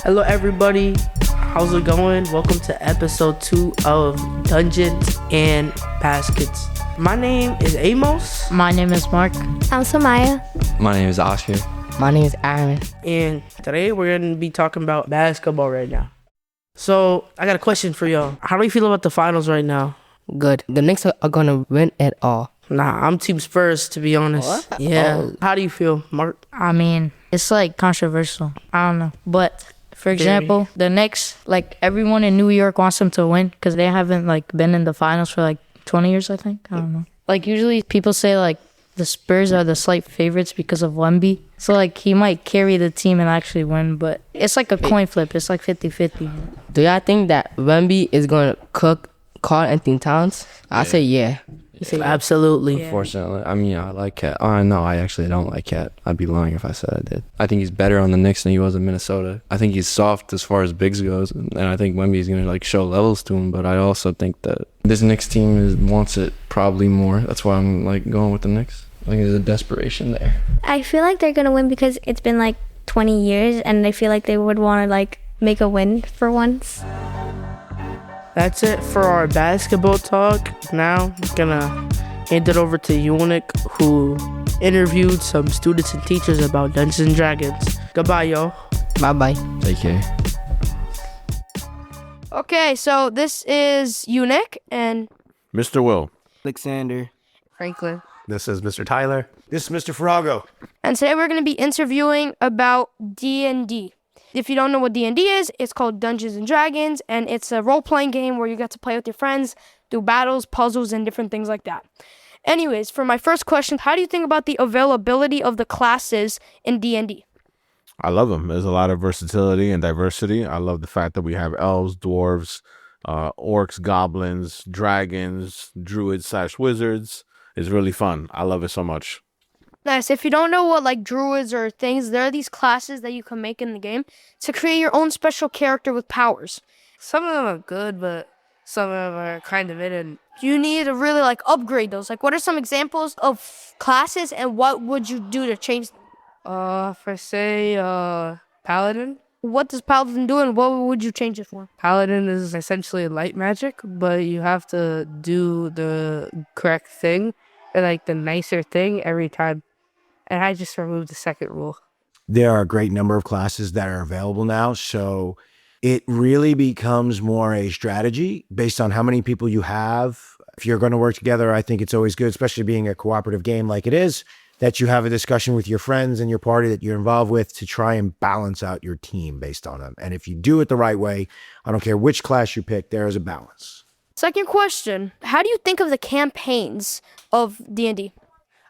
Hello everybody, how's it going? Welcome to episode 2 of Dungeons and Baskets. My name is Amos. My name is Mark. I'm Samaya. My name is Oscar. My name is Aaron. And today we're going to be talking about basketball right now. So I got a question for y'all. How do you feel about the finals right now? Good. The Knicks are going to win it all. Nah, I'm Team Spurs, to be honest. What? Yeah. Oh. How do you feel, Mark? I mean, it's like controversial. I don't know. But for example, the Knicks, like everyone in New York wants them to win because they haven't like been in the finals for like 20 years, I think. I don't know. Like usually people say like the Spurs are the slight favorites because of Wemby. So like he might carry the team and actually win, but it's like a coin flip. It's like 50-50. Do y'all think that Wemby is going to cook Karl Anthony Towns? I say yeah. Absolutely. Yeah. Fortunately, I mean, I like Cat. Oh, no, I actually don't like Cat. I'd be lying if I said I did. I think he's better on the Knicks than he was in Minnesota. I think he's soft as far as bigs goes, and I think Wemby's gonna like show levels to him. But I also think that this Knicks team wants it probably more. That's why I'm like going with the Knicks. I think there's a desperation there. I feel like they're going to win because it's been like 20 years and I feel like they would want to like make a win for once. That's it for our basketball talk. Now I'm gonna hand it over to Unic, who interviewed some students and teachers about Dungeons and Dragons. Goodbye, y'all. Bye-bye. Take care. Okay, so this is Unic and Mr. Will. Alexander. Franklin. This is Mr. Tyler. This is Mr. Farago. today we're going to be interviewing about D&D. If you don't know what D&D is, it's called Dungeons and Dragons, and it's a role-playing game where you get to play with your friends, do battles, puzzles, and different things like that. Anyways, for my first question, how do you think about the availability of the classes in D&D? I love them. There's a lot of versatility and diversity. I love the fact that we have elves, dwarves, orcs, goblins, dragons, druids/wizards. It's really fun. I love it so much. Nice. If you don't know what like druids or things, there are these classes that you can make in the game to create your own special character with powers. Some of them are good, but some of them are kind of hidden. You need to really like upgrade those. Like what are some examples of classes and what would you do to change them? For say, Paladin. What does Paladin do and what would you change it for? Paladin is essentially light magic, but you have to do the correct thing or like the nicer thing every time. And I just removed the second rule. There are a great number of classes that are available now, so it really becomes more a strategy based on how many people you have. If you're going to work together, I think it's always good, especially being a cooperative game like it is, that you have a discussion with your friends and your party that you're involved with to try and balance out your team based on them. And if you do it the right way, I don't care which class you pick, there is a balance. Second question, how do you think of the campaigns of D&D?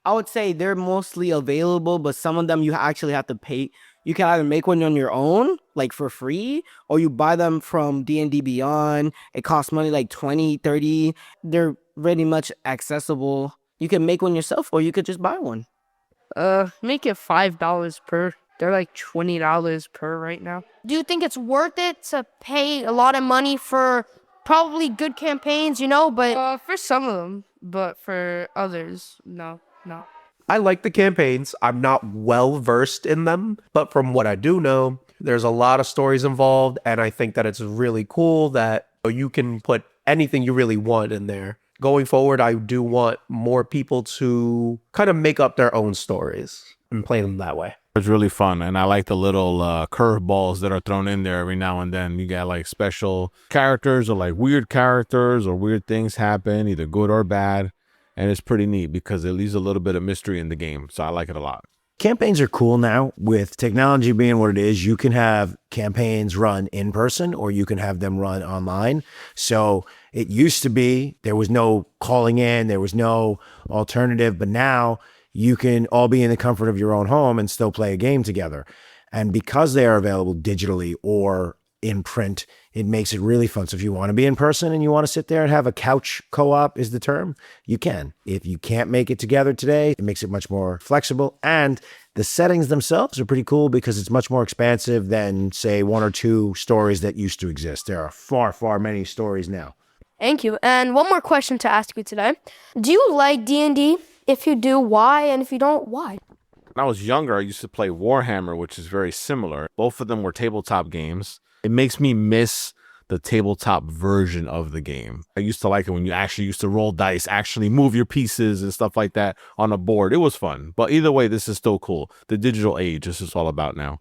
I would say they're mostly available, but some of them you actually have to pay. You can either make one on your own, like for free, or you buy them from D&D Beyond. It costs money like $20, $30. They're really much accessible. You can make one yourself, or you could just buy one. Make it $5 per. They're like $20 per right now. Do you think it's worth it to pay a lot of money for probably good campaigns, but... For some of them, but for others, no. I like the campaigns. I'm not well versed in them, but from what I do know, there's a lot of stories involved, and I think that it's really cool that you can put anything you really want in there. Going forward, I do want more people to kind of make up their own stories and play them that way. It's really fun, and I like the little curveballs that are thrown in there every now and then. You got like special characters or like weird characters or weird things happen, either good or bad. And it's pretty neat because it leaves a little bit of mystery in the game. So I like it a lot. Campaigns are cool now. With technology being what it is, you can have campaigns run in person or you can have them run online. So it used to be there was no calling in, there was no alternative, but now you can all be in the comfort of your own home and still play a game together. And because they are available digitally or in print, it makes it really fun. So if you want to be in person and you want to sit there and have a couch co-op is the term, you can. If you can't make it together today, it makes it much more flexible. And the settings themselves are pretty cool because it's much more expansive than, say, one or two stories that used to exist. There are far, far many stories now. Thank you. And one more question to ask you today. Do you like D&D? If you do, why? And if you don't, why? When I was younger, I used to play Warhammer, which is very similar. Both of them were tabletop games. It makes me miss the tabletop version of the game. I used to like it when you actually used to roll dice, actually move your pieces and stuff like that on a board. It was fun. But either way, this is still cool. The digital age, this is all about now.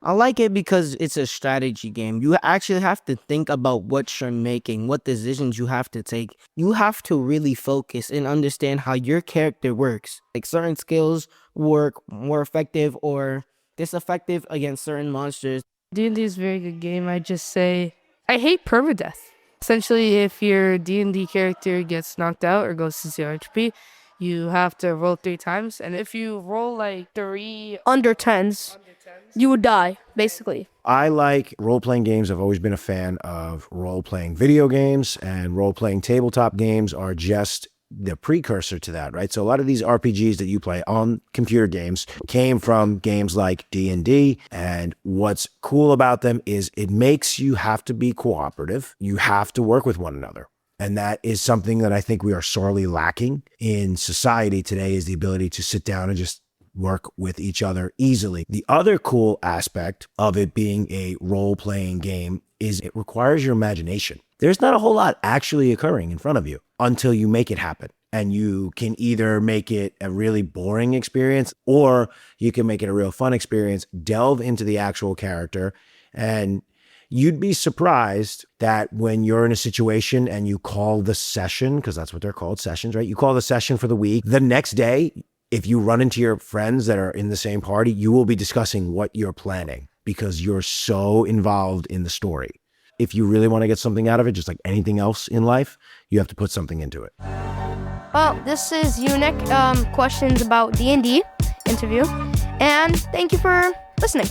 I like it because it's a strategy game. You actually have to think about what you're making, what decisions you have to take. You have to really focus and understand how your character works. Like certain skills work more effective or ineffective against certain monsters. D&D is a very good game. I just say I hate permadeath. Essentially, if your D&D character gets knocked out or goes to 0 HP, you have to roll 3 times. And if you roll like 3 under 10s, you would die, basically. I like role-playing games. I've always been a fan of role-playing video games, and role-playing tabletop games are just the precursor to that, right? So a lot of these RPGs that you play on computer games came from games like D&D, and what's cool about them is it makes you have to be cooperative. You have to work with one another. And that is something that I think we are sorely lacking in society today, is the ability to sit down and just work with each other easily. The other cool aspect of it being a role-playing game is it requires your imagination. There's not a whole lot actually occurring in front of you until you make it happen. And you can either make it a really boring experience, or you can make it a real fun experience, delve into the actual character, and you'd be surprised that when you're in a situation and you call the session, because that's what they're called, sessions, right? You call the session for the week. The next day, if you run into your friends that are in the same party, you will be discussing what you're planning because you're so involved in the story. If you really want to get something out of it, just like anything else in life, you have to put something into it. Well, this is Unique questions about D&D interview. And thank you for listening.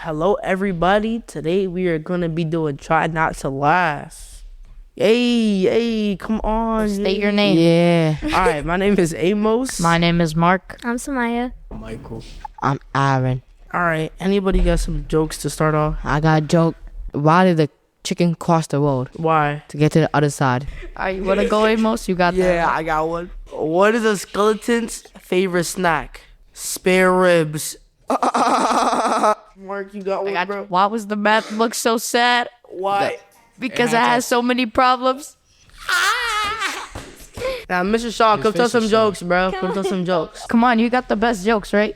Hello, everybody. Today we are gonna be doing Try Not to Laugh. Hey, come on. State your name. Yeah. All right, my name is Amos. My name is Mark. I'm Samaya. Michael. I'm Aaron. All right, anybody got some jokes to start off? I got a joke. Why did the chicken cross the road? Why? To get to the other side. You wanna go, Amos? You got that. Yeah, I got one. What is a skeleton's favorite snack? Spare ribs. Mark, you got one, bro? Why was the math look so sad? Why? Because I had so many problems. Now, Mr. Shaw, come tell some jokes, bro. Come tell some jokes. Come on, you got the best jokes, right?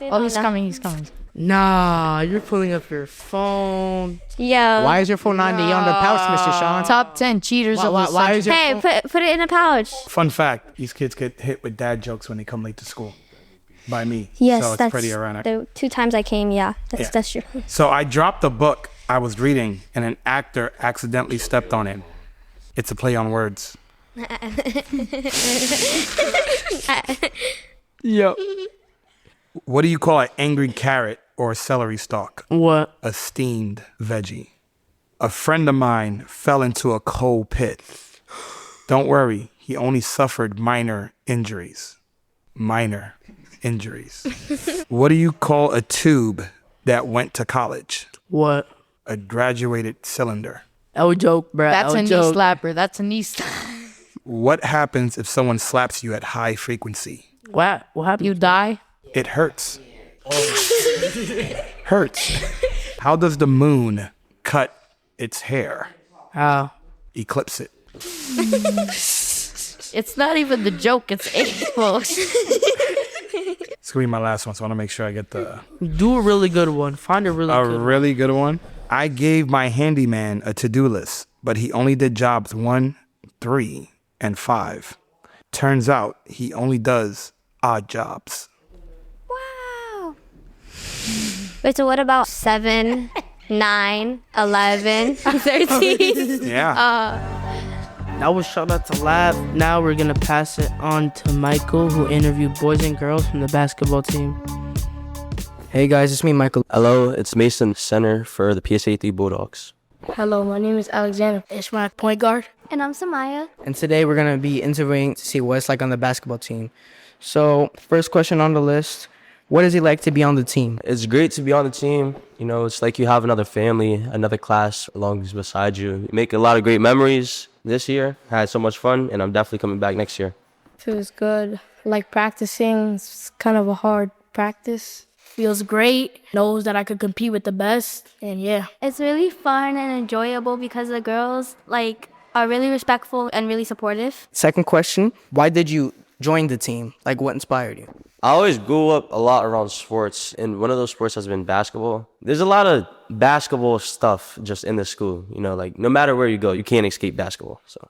Oh, he's No. coming, he's coming. Nah, you're pulling up your phone. Yo. Why is your phone not in the under pouch, Mr. Sean? Top 10 cheaters of the Why is your Hey, put it in a pouch. Fun fact, these kids get hit with dad jokes when they come late to school by me. Yes, so it's that's pretty ironic. the 2 times I came. Yeah, that's true. So I dropped a book I was reading and an actor accidentally stepped on it. It's a play on words. Yo. What do you call an angry carrot or a celery stalk? What? A steamed veggie. A friend of mine fell into a coal pit. Don't worry, he only suffered minor injuries. Minor injuries. What do you call a tube that went to college? What? A graduated cylinder. That joke, bro. That's a That knee joke. slapper. That's a knee slapper. What happens if someone slaps you at high frequency? What? What happened? You die? It hurts. Hurts. How does the moon cut its hair? How? Eclipse it. It's not even the joke, it's Amos. It's gonna be my last one, so I wanna make sure I get Do a really good one. Find a really a good one. really good one. I gave my handyman a to-do list, but he only did jobs 1, 3, and 5. Turns out he only does odd jobs. Wow. Wait, so what about 7, 9, 11, 13? Yeah. That was Shout Out to Laugh. Now we're going to pass it on to Michael, who interviewed boys and girls from the basketball team. Hey guys, it's me, Michael. Hello, it's Mason, center for the PSA3 Bulldogs. Hello, my name is Alexander. It's my point guard. And I'm Samaya. And today we're going to be interviewing to see what it's like on the basketball team. So, first question on the list, what is it like to be on the team? It's great to be on the team. You know, it's like you have another family, another class along beside you. You make a lot of great memories. this year. Had so much fun, and I'm definitely coming back next year. Feels good. Like practicing, it's kind of a hard practice. Feels great. Knows that I could compete with the best, and yeah. It's really fun and enjoyable because the girls are really respectful and really supportive. Second question, why did you join the team? Like, what inspired you? I always grew up a lot around sports, and one of those sports has been basketball. There's a lot of basketball stuff just in the school. You know, like no matter where you go, you can't escape basketball. So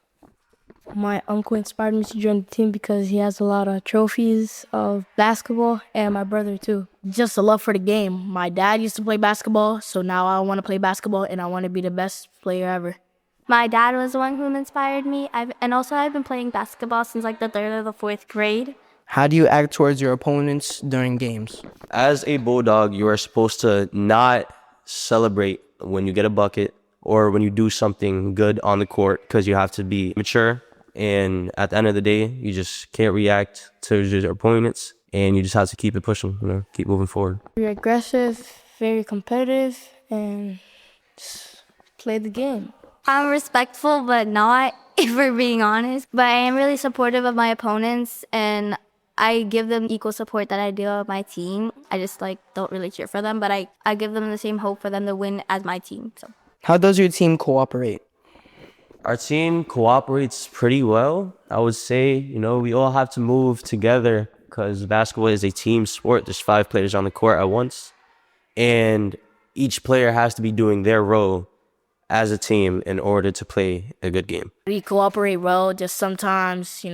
My uncle inspired me to join the team because he has a lot of trophies of basketball, and my brother too. Just a love for the game. My dad used to play basketball, so now I want to play basketball and I want to be the best player ever. My dad was the one who inspired me. I've been playing basketball since like the 3rd or the 4th grade. How do you act towards your opponents during games? as a Bulldog, you are supposed to not celebrate when you get a bucket or when you do something good on the court, because you have to be mature. And at the end of the day, you just can't react to your opponents, and you just have to keep it pushing, keep moving forward. You're aggressive, very competitive, and just play the game. I'm respectful, but not, if we're being honest. But I am really supportive of my opponents, and I give them equal support that I do of my team. I just don't really cheer for them, but I give them the same hope for them to win as my team. So How does your team cooperate? Our team cooperates pretty well. I would say, we all have to move together because basketball is a team sport. There's 5 players on the court at once, and each player has to be doing their role as a team in order to play a good game. We cooperate well, just sometimes,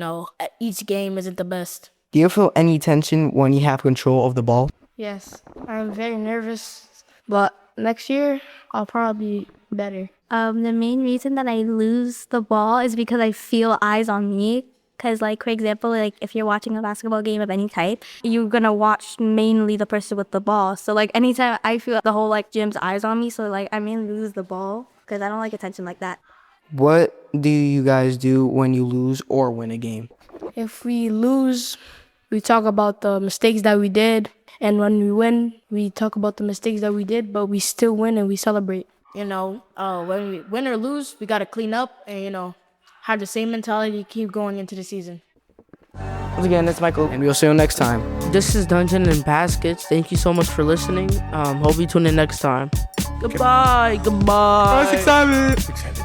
each game isn't the best. Do you feel any tension when you have control of the ball? Yes, I'm very nervous, but next year I'll probably be better. the main reason that I lose the ball is because I feel eyes on me. Because, for example, if you're watching a basketball game of any type, you're going to watch mainly the person with the ball. So, anytime I feel the whole, gym's eyes on me, so, I mainly lose the ball because I don't like attention like that. What do you guys do when you lose or win a game? If we lose, we talk about the mistakes that we did. And when we win, we talk about the mistakes that we did, but we still win and we celebrate. When we win or lose, we got to clean up and, have the same mentality to keep going into the season. Once again, that's Michael, and we'll see you next time. This is Dungeon and Baskets. Thank you so much for listening. Hope you tune in next time. Goodbye. Goodbye. I'm excited.